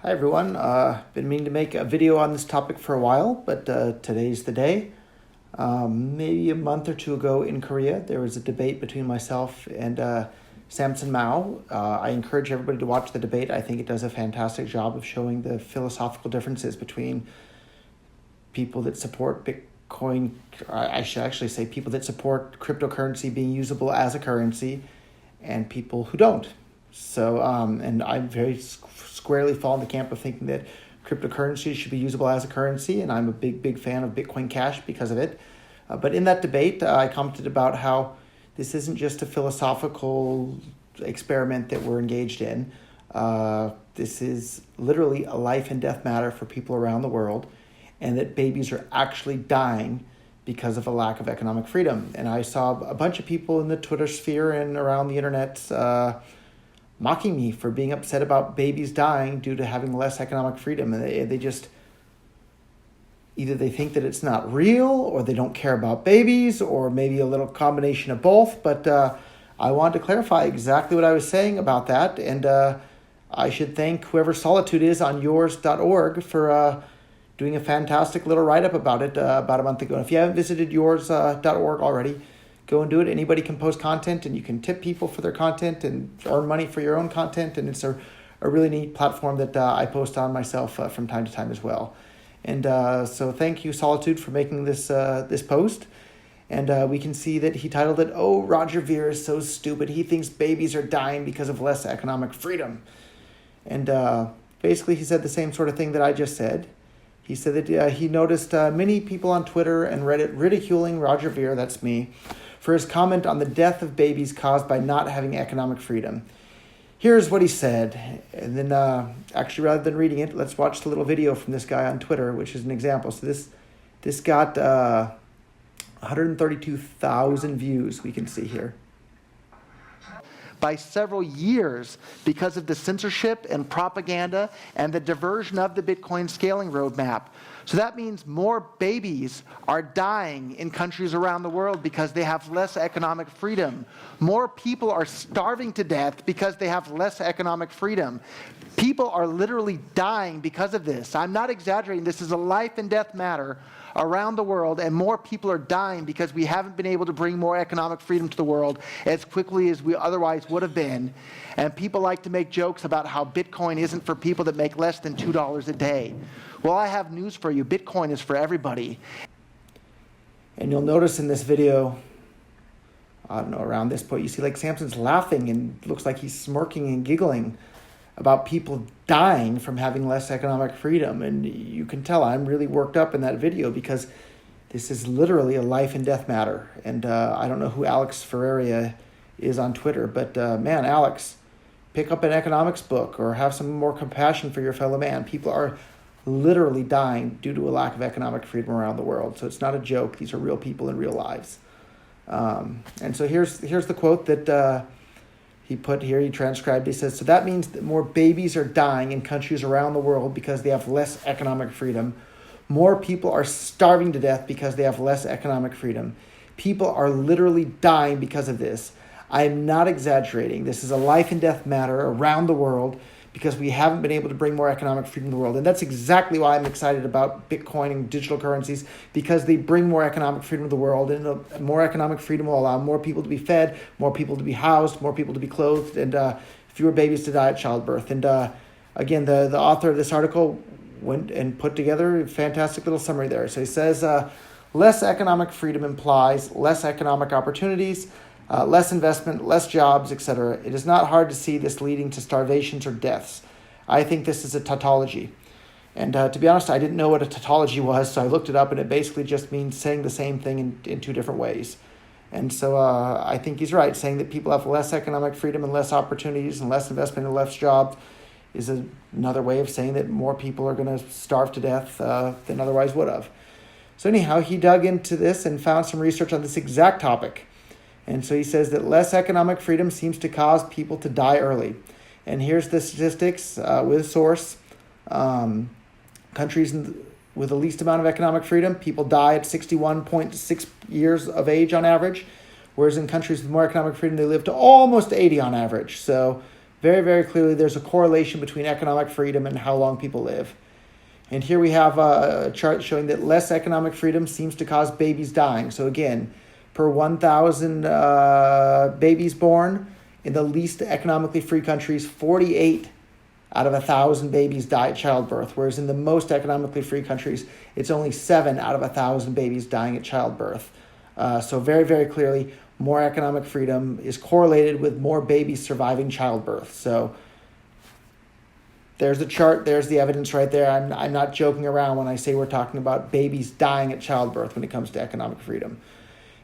Hi everyone, been meaning to make a video on this topic for a while, but today's the day. Maybe a month or two ago in Korea, there was a debate between myself and Samson Mao. I encourage everybody to watch the debate. I think it does a fantastic job of showing the philosophical differences between people that support Bitcoin. I should actually say people that support cryptocurrency being usable as a currency and people who don't. So, and I'm very squarely fall in the camp of thinking that cryptocurrency should be usable as a currency, and I'm a big fan of Bitcoin Cash because of it. But in that debate, I commented about how this isn't just a philosophical experiment that we're engaged in. This is literally a life and death matter for people around the world, and that babies are actually dying because of a lack of economic freedom. And I saw a bunch of people in the Twitter sphere and around the internet mocking me for being upset about babies dying due to having less economic freedom. And they just, either they think that it's not real, or they don't care about babies, or maybe a little combination of both. But I wanted to clarify exactly what I was saying about that. And I should thank whoever Solitude is on yours.org for doing a fantastic little write-up about it about a month ago. And if you haven't visited yours.org already, go and do it. Anybody can post content, and you can tip people for their content and earn money for your own content. And it's a really neat platform that I post on myself from time to time as well. And so thank you, Solitude, for making this post. And we can see that he titled it, "Oh, Roger Ver is so stupid. He thinks babies are dying because of less economic freedom." And basically he said the same sort of thing that I just said. He said that he noticed many people on Twitter and Reddit ridiculing Roger Ver, that's me, for his comment on the death of babies caused by not having economic freedom. Here's what he said. And then actually, rather than reading it, let's watch the little video from this guy on Twitter, which is an example. So this got 132,000 views, we can see here. By several years because of the censorship and propaganda and the diversion of the Bitcoin scaling roadmap. So that means more babies are dying in countries around the world because they have less economic freedom. More people are starving to death because they have less economic freedom. People are literally dying because of this. I'm not exaggerating. This is a life and death matter around the world, and more people are dying because we haven't been able to bring more economic freedom to the world as quickly as we otherwise would have been. And people like to make jokes about how Bitcoin isn't for people that make less than $2 a day. Well, I have news for you. Bitcoin is for everybody. And you'll notice in this video, I don't know, around this point, you see like Samson's laughing and looks like he's smirking and giggling about people dying from having less economic freedom. And you can tell I'm really worked up in that video because this is literally a life and death matter. And I don't know who Alex Ferreira is on Twitter, but man, Alex, pick up an economics book or have some more compassion for your fellow man. People are literally dying due to a lack of economic freedom around the world. So it's not a joke. These are real people in real lives. And so here's the quote that he put here, he transcribed. He says, "So that means that more babies are dying in countries around the world because they have less economic freedom. More people are starving to death because they have less economic freedom. People are literally dying because of this. I am not exaggerating. This is a life and death matter around the world because we haven't been able to bring more economic freedom to the world." And that's exactly why I'm excited about Bitcoin and digital currencies, because they bring more economic freedom to the world, and more economic freedom will allow more people to be fed, more people to be housed, more people to be clothed, and fewer babies to die at childbirth. And again, the author of this article went and put together a fantastic little summary there. So he says, less economic freedom implies less economic opportunities, less investment, less jobs, etc. It is not hard to see this leading to starvations or deaths. I think this is a tautology. And to be honest, I didn't know what a tautology was, so I looked it up, and it basically just means saying the same thing in two different ways. And so I think he's right. Saying that people have less economic freedom and less opportunities and less investment and less jobs is another way of saying that more people are going to starve to death than otherwise would have. So anyhow, he dug into this and found some research on this exact topic. And so he says that less economic freedom seems to cause people to die early. And here's the statistics with a source. Countries with the least amount of economic freedom, people die at 61.6 years of age on average, whereas in countries with more economic freedom, they live to almost 80 on average. So Very, very clearly, there's a correlation between economic freedom and how long people live. And here we have a chart showing that less economic freedom seems to cause babies dying. So again, per 1,000 babies born in the least economically free countries, 48 out of 1,000 babies die at childbirth, whereas in the most economically free countries, it's only 7 out of 1,000 babies dying at childbirth. So very, very clearly, more economic freedom is correlated with more babies surviving childbirth. So there's the chart, there's the evidence right there. I'm not joking around when I say we're talking about babies dying at childbirth when it comes to economic freedom.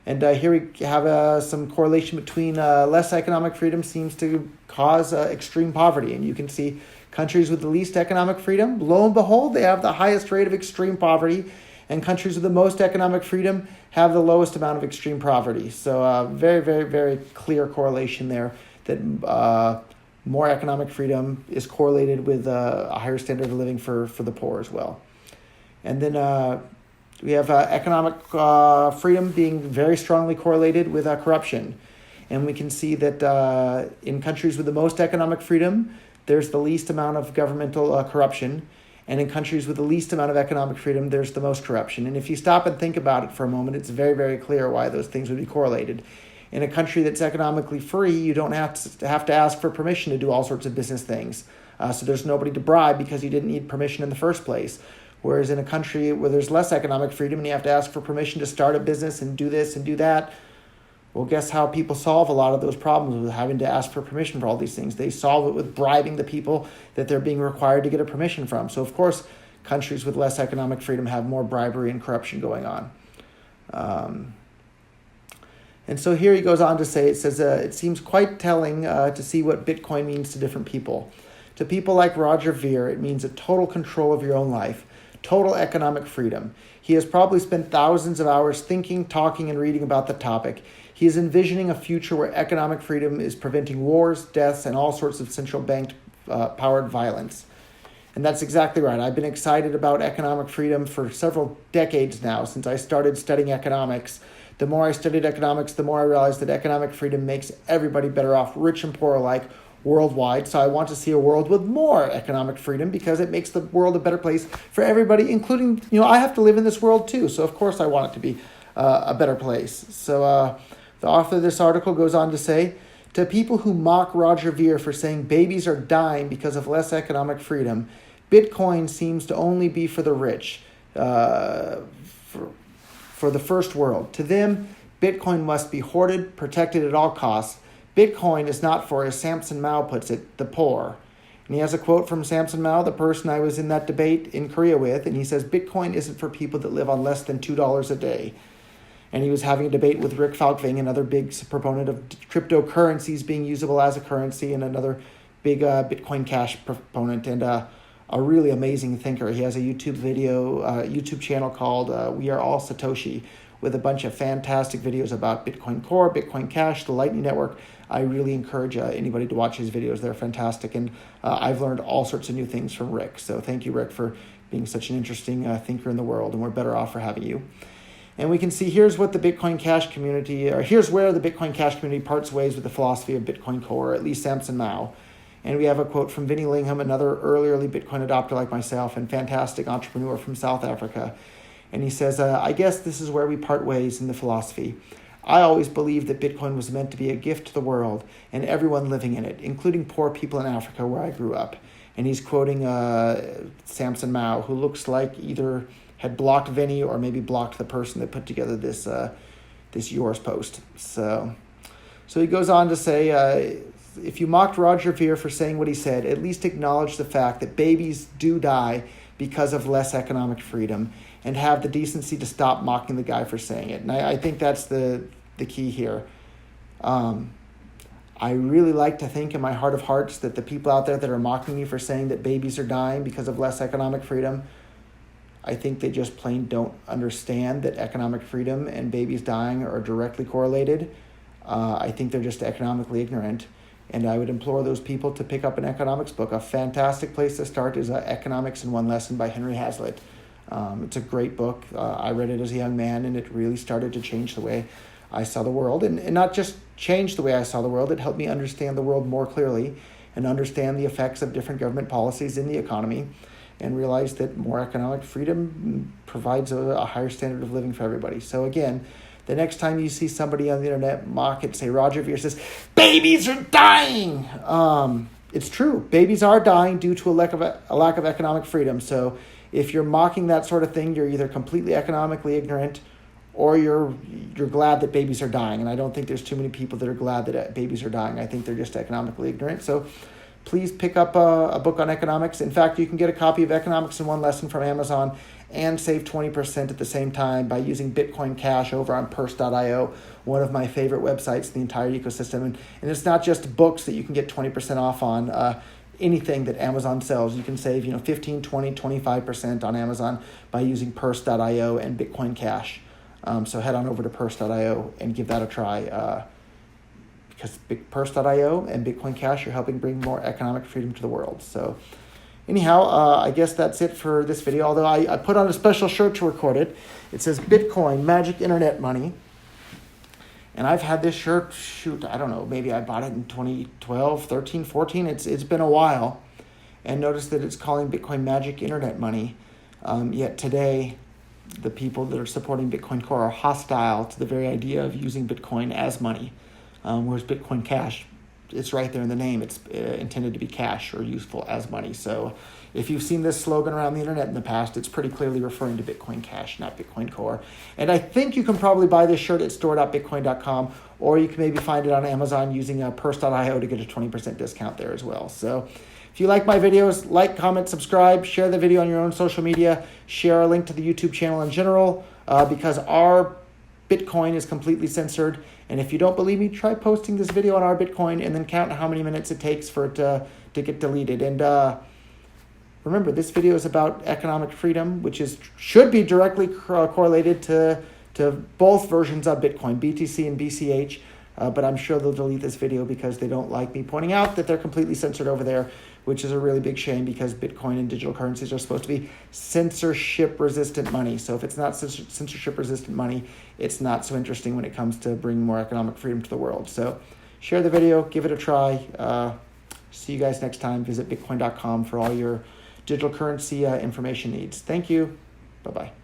And here we have some correlation between less economic freedom seems to cause extreme poverty. And you can see countries with the least economic freedom, lo and behold, they have the highest rate of extreme poverty. And countries with the most economic freedom have the lowest amount of extreme poverty. So very, very, very clear correlation there that more economic freedom is correlated with a higher standard of living for the poor as well. And then we have economic freedom being very strongly correlated with corruption. And we can see that in countries with the most economic freedom, there's the least amount of governmental corruption. And in countries with the least amount of economic freedom, there's the most corruption. And if you stop and think about it for a moment, it's very, very clear why those things would be correlated. In a country that's economically free, you don't have to ask for permission to do all sorts of business things. So there's nobody to bribe because you didn't need permission in the first place. Whereas in a country where there's less economic freedom and you have to ask for permission to start a business and do this and do that, well, guess how people solve a lot of those problems with having to ask for permission for all these things? They solve it with bribing the people that they're being required to get a permission from. So, of course, countries with less economic freedom have more bribery and corruption going on. And so here he goes on to say, it says, it seems quite telling to see what Bitcoin means to different people. To people like Roger Ver, it means a total control of your own life, total economic freedom. He has probably spent thousands of hours thinking, talking, and reading about the topic. He is envisioning a future where economic freedom is preventing wars, deaths, and all sorts of central bank-powered violence. And that's exactly right. I've been excited about economic freedom for several decades now, since I started studying economics. The more I studied economics, the more I realized that economic freedom makes everybody better off, rich and poor alike, worldwide. So I want to see a world with more economic freedom because it makes the world a better place for everybody, including, I have to live in this world too. So of course I want it to be a better place. So the author of this article goes on to say, to people who mock Roger Ver for saying babies are dying because of less economic freedom, Bitcoin seems to only be for the rich, for the first world. To them, Bitcoin must be hoarded, protected at all costs. Bitcoin is not for, as Samson Mao puts it, the poor. And he has a quote from Samson Mao, the person I was in that debate in Korea with, and he says, Bitcoin isn't for people that live on less than $2 a day. And he was having a debate with Rick Falkving, another big proponent of cryptocurrencies being usable as a currency, and another big Bitcoin Cash proponent, and a really amazing thinker. He has a YouTube channel called We Are All Satoshi, with a bunch of fantastic videos about Bitcoin Core, Bitcoin Cash, the Lightning Network. I really encourage anybody to watch his videos. They're fantastic, and I've learned all sorts of new things from Rick. So thank you, Rick, for being such an interesting thinker in the world, and we're better off for having you. And we can see here's what the Bitcoin Cash community, or here's where the Bitcoin Cash community parts ways with the philosophy of Bitcoin Core, or at least Samson Mao. And we have a quote from Vinnie Lingham, another early Bitcoin adopter like myself and fantastic entrepreneur from South Africa. And he says, I guess this is where we part ways in the philosophy. I always believed that Bitcoin was meant to be a gift to the world and everyone living in it, including poor people in Africa where I grew up. And he's quoting Samson Mao, who looks like either had blocked Vinny or maybe blocked the person that put together this yours post. So he goes on to say, if you mocked Roger Ver for saying what he said, at least acknowledge the fact that babies do die because of less economic freedom, and have the decency to stop mocking the guy for saying it. And I think that's the key here. I really like to think in my heart of hearts that the people out there that are mocking me for saying that babies are dying because of less economic freedom, I think they just plain don't understand that economic freedom and babies dying are directly correlated. I think they're just economically ignorant. And I would implore those people to pick up an economics book. A fantastic place to start is Economics in One Lesson by Henry Hazlitt. It's a great book. I read it as a young man, and it really started to change the way I saw the world. And not just change the way I saw the world, it helped me understand the world more clearly and understand the effects of different government policies in the economy, and realize that more economic freedom provides a higher standard of living for everybody. So again, the next time you see somebody on the internet mock it, say Roger Ver says, babies are dying. It's true. Babies are dying due to a lack of economic freedom. So if you're mocking that sort of thing, you're either completely economically ignorant or you're glad that babies are dying. And I don't think there's too many people that are glad that babies are dying. I think they're just economically ignorant. So please pick up a book on economics. In fact, you can get a copy of Economics in One Lesson from Amazon and save 20% at the same time by using Bitcoin Cash over on purse.io, one of my favorite websites in the entire ecosystem. And it's not just books that you can get 20% off on. Anything that Amazon sells, you can save 15, 20, 25% on Amazon by using purse.io and Bitcoin Cash. So head on over to purse.io and give that a try. Because purse.io and Bitcoin Cash are helping bring more economic freedom to the world. So anyhow, I guess that's it for this video. Although I put on a special shirt to record it. It says Bitcoin, Magic Internet Money. And I've had this shirt, I don't know, maybe I bought it in 2012, 13, 14. It's been a while. And notice that it's calling Bitcoin Magic Internet Money. Yet today, the people that are supporting Bitcoin Core are hostile to the very idea of using Bitcoin as money. Whereas Bitcoin Cash, it's right there in the name. It's intended to be cash or useful as money. So if you've seen this slogan around the internet in the past, it's pretty clearly referring to Bitcoin Cash, not Bitcoin Core. And I think you can probably buy this shirt at store.bitcoin.com, or you can maybe find it on Amazon using purse.io to get a 20% discount there as well. So if you like my videos, like, comment, subscribe, share the video on your own social media, share a link to the YouTube channel in general, because our Bitcoin is completely censored. And if you don't believe me, try posting this video on our Bitcoin and then count how many minutes it takes for it to get deleted. And remember, this video is about economic freedom, which should be directly correlated to both versions of Bitcoin, BTC and BCH. But I'm sure they'll delete this video because they don't like me pointing out that they're completely censored over there, which is a really big shame because Bitcoin and digital currencies are supposed to be censorship-resistant money. So if it's not censorship-resistant money, it's not so interesting when it comes to bringing more economic freedom to the world. So share the video, give it a try. See you guys next time. Visit Bitcoin.com for all your digital currency information needs. Thank you. Bye-bye.